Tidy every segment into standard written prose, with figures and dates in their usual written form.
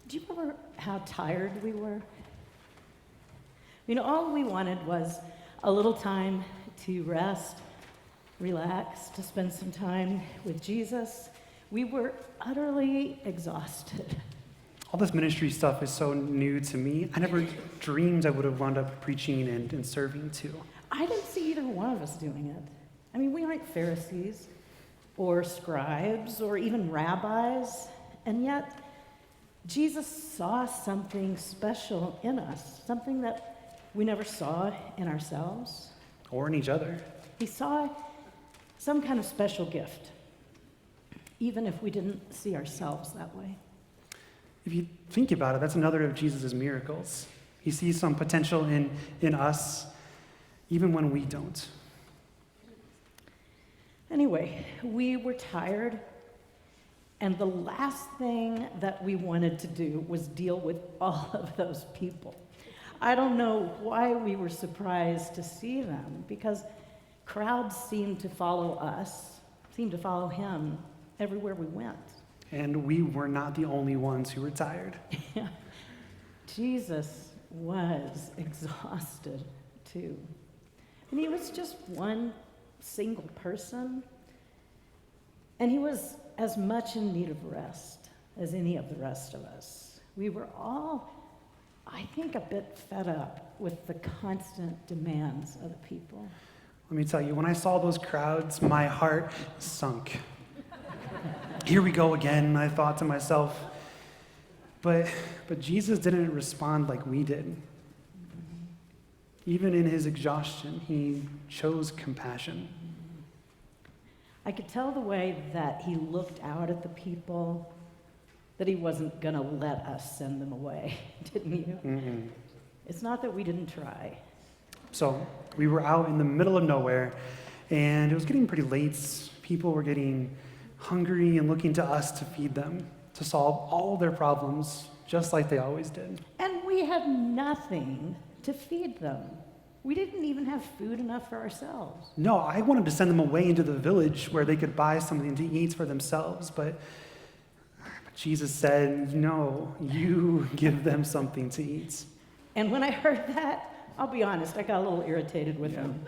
Do you remember how tired we were? All we wanted was a little time to rest, relax, to spend some time with Jesus. We were utterly exhausted. All this ministry stuff is so new to me. I never dreamed I would have wound up preaching and serving too. I didn't see either one of us doing it. We aren't Pharisees or scribes or even rabbis, and yet Jesus saw something special in us, something that we never saw in ourselves. Or in each other. He saw some kind of special gift, even if we didn't see ourselves that way. If you think about it, that's another of Jesus' miracles. He sees some potential in us, even when we don't. Anyway, we were tired, and the last thing that we wanted to do was deal with all of those people. I don't know why we were surprised to see them, because crowds seemed to follow us, seemed to follow him everywhere we went. And we were not the only ones who were tired. Yeah. Jesus was exhausted too. And he was just one single person. And he was as much in need of rest as any of the rest of us. We were all, I think, a bit fed up with the constant demands of the people. Let me tell you, when I saw those crowds, my heart sunk. Here we go again, I thought to myself. But Jesus didn't respond like we did. Even in his exhaustion, he chose compassion. I could tell the way that he looked out at the people that he wasn't going to let us send them away, didn't you? Mm-mm. It's not that we didn't try. So we were out in the middle of nowhere, and it was getting pretty late. People were getting hungry and looking to us to feed them, to solve all their problems, just like they always did. And we had nothing to feed them. We didn't even have food enough for ourselves. No, I wanted to send them away into the village where they could buy something to eat for themselves, but Jesus said, no, you give them something to eat. And when I heard that, I'll be honest, I got a little irritated with him.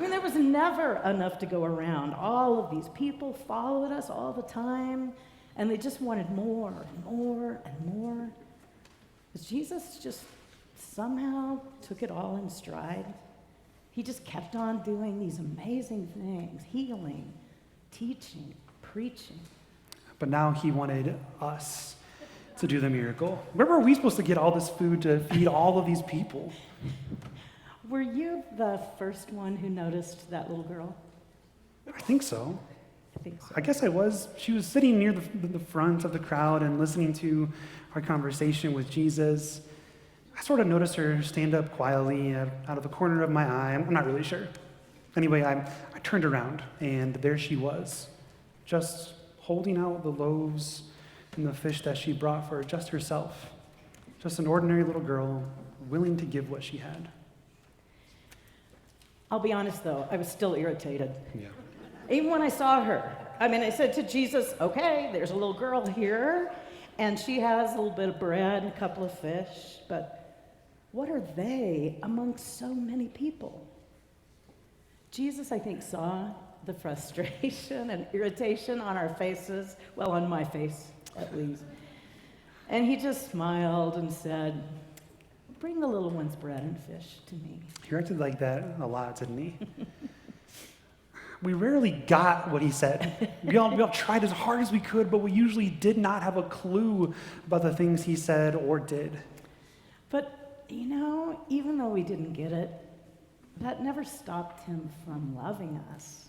There was never enough to go around. All of these people followed us all the time, and they just wanted more and more and more. But Jesus just somehow took it all in stride. He just kept on doing these amazing things, healing, teaching, preaching. But now he wanted us to do the miracle. Where were we supposed to get all this food to feed all of these people? Were you the first one who noticed that little girl? I think so. I think so. I guess I was. She was sitting near the front of the crowd and listening to our conversation with Jesus. I sort of noticed her stand up quietly out of the corner of my eye. I'm not really sure. Anyway, I turned around, and there she was, just holding out the loaves and the fish that she brought for just herself. Just an ordinary little girl, willing to give what she had. I'll be honest, though, I was still irritated. Yeah. Even when I saw her. I said to Jesus, okay, there's a little girl here, and she has a little bit of bread and a couple of fish, but what are they amongst so many people? Jesus, I think, saw the frustration and irritation on our faces, well, on my face, at least. And he just smiled and said, bring the little one's bread and fish to me. He acted like that a lot, didn't he? We rarely got what he said. We all tried as hard as we could, but we usually did not have a clue about the things he said or did. But, even though we didn't get it, that never stopped him from loving us,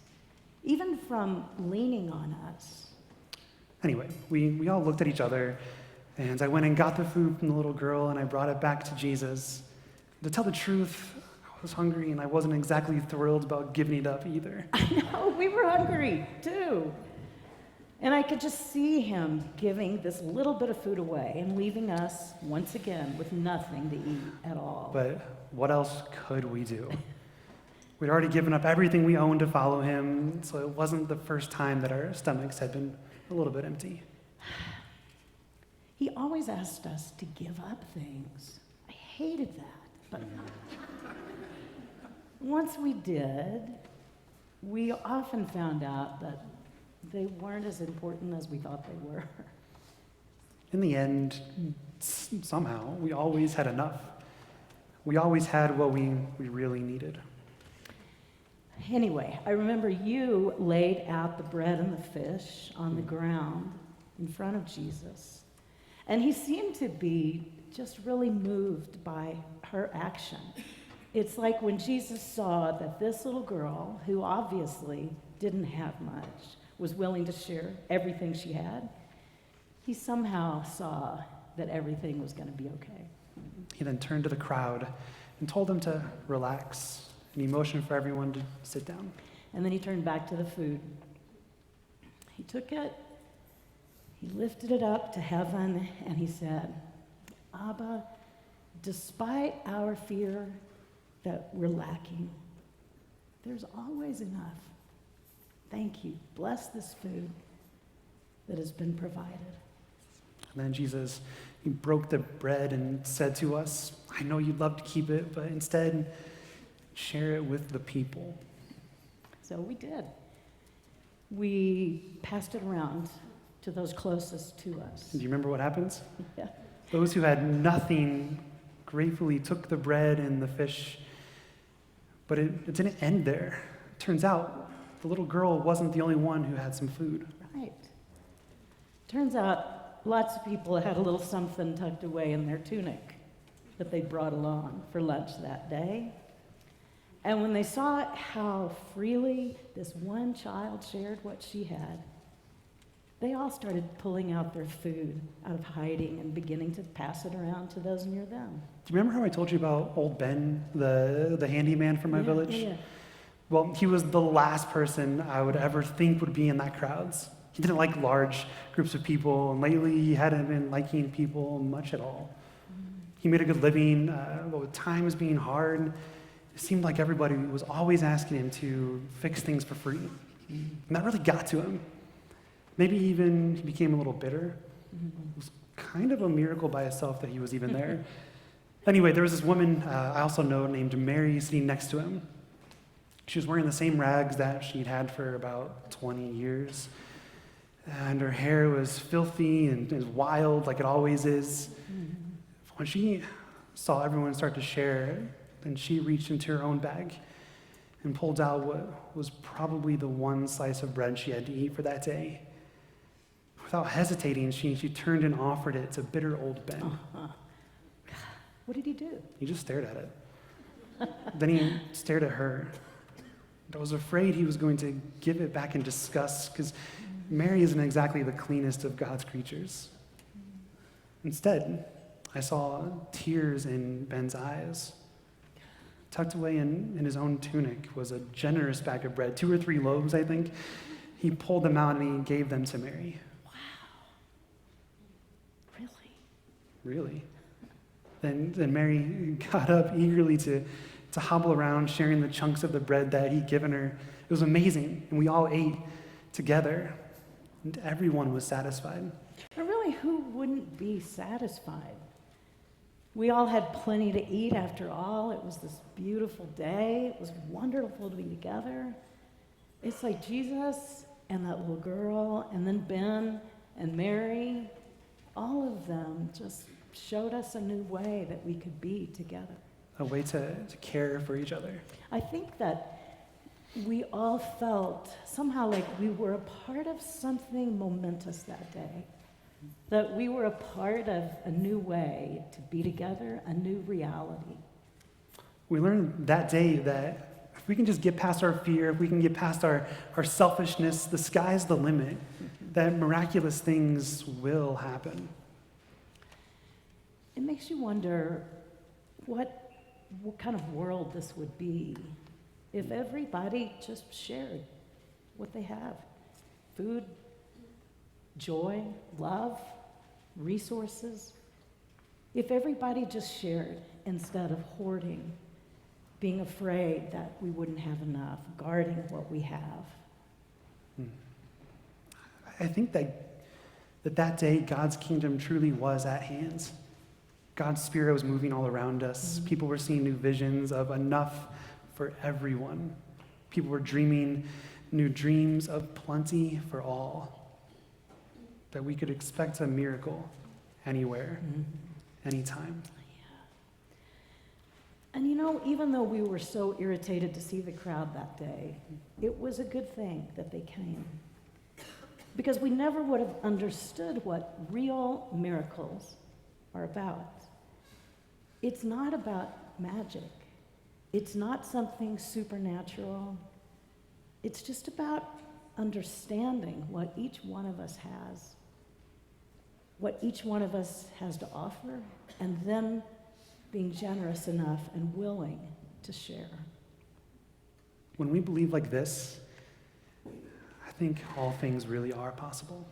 even from leaning on us. Anyway, we all looked at each other, and I went and got the food from the little girl, and I brought it back to Jesus. To tell the truth, I was hungry, and I wasn't exactly thrilled about giving it up either. I know, we were hungry, too. And I could just see him giving this little bit of food away and leaving us, once again, with nothing to eat at all. But what else could we do? We'd already given up everything we owned to follow him, so it wasn't the first time that our stomachs had been a little bit empty. He always asked us to give up things. I hated that. But once we did, we often found out that they weren't as important as we thought they were. In the end, somehow, we always had enough. We always had what we really needed. Anyway, I remember you laid out the bread and the fish on the ground in front of Jesus. And he seemed to be just really moved by her action. It's like when Jesus saw that this little girl, who obviously didn't have much, was willing to share everything she had, he somehow saw that everything was going to be okay. He then turned to the crowd and told them to relax, and he motioned for everyone to sit down. And then he turned back to the food. He took it, he lifted it up to heaven, and he said, Abba, despite our fear that we're lacking, there's always enough. Thank you. Bless this food that has been provided. And then Jesus, he broke the bread and said to us, I know you'd love to keep it, but instead, share it with the people. So we did. We passed it around to those closest to us. Do you remember what happens? Yeah. Those who had nothing gratefully took the bread and the fish, but it didn't end there. Turns out the little girl wasn't the only one who had some food. Right. Turns out lots of people had a little something tucked away in their tunic that they brought along for lunch that day. And when they saw how freely this one child shared what she had, they all started pulling out their food out of hiding and beginning to pass it around to those near them. Do you remember how I told you about old Ben, the handyman from my village? Yeah. Well, he was the last person I would ever think would be in that crowds. He didn't like large groups of people, and lately he hadn't been liking people much at all. He made a good living, but with times being hard, it seemed like everybody was always asking him to fix things for free. And that really got to him. Maybe even he became a little bitter. It was kind of a miracle by itself that he was even there. Anyway, there was this woman I also know named Mary sitting next to him. She was wearing the same rags that she'd had for about 20 years. And her hair was filthy and wild like it always is. When she saw everyone start to share, then she reached into her own bag and pulled out what was probably the one slice of bread she had to eat for that day. Without hesitating, she turned and offered it to bitter old Ben. What did he do? He just stared at it. Then he stared at her. I was afraid he was going to give it back in disgust, because Mary isn't exactly the cleanest of God's creatures. Instead, I saw tears in Ben's eyes. Tucked away in his own tunic was a generous bag of bread, 2 or 3 loaves, I think. He pulled them out and he gave them to Mary. Wow. Really? Really? Then Mary got up eagerly to hobble around, sharing the chunks of the bread that he'd given her. It was amazing, and we all ate together, and everyone was satisfied. But really, who wouldn't be satisfied? We all had plenty to eat after all. It was this beautiful day. It was wonderful to be together. It's like Jesus and that little girl, and then Ben and Mary, all of them just showed us a new way that we could be together. A way to care for each other. I think that we all felt somehow like we were a part of something momentous that day. That we were a part of a new way to be together, a new reality. We learned that day that if we can just get past our fear, if we can get past our selfishness, the sky's the limit, that miraculous things will happen. It makes you wonder what kind of world this would be if everybody just shared what they have. Food, joy, love, resources. If everybody just shared instead of hoarding, being afraid that we wouldn't have enough, guarding what we have. I think that that day God's kingdom truly was at hand. God's Spirit was moving all around us. People were seeing new visions of enough for everyone. People were dreaming new dreams of plenty for all. That we could expect a miracle anywhere, anytime. And you know, even though we were so irritated to see the crowd that day, it was a good thing that they came. Because we never would have understood what real miracles are about. It's not about magic. It's not something supernatural. It's just about understanding what each one of us has, what each one of us has to offer, and then being generous enough and willing to share. When we believe like this, I think all things really are possible.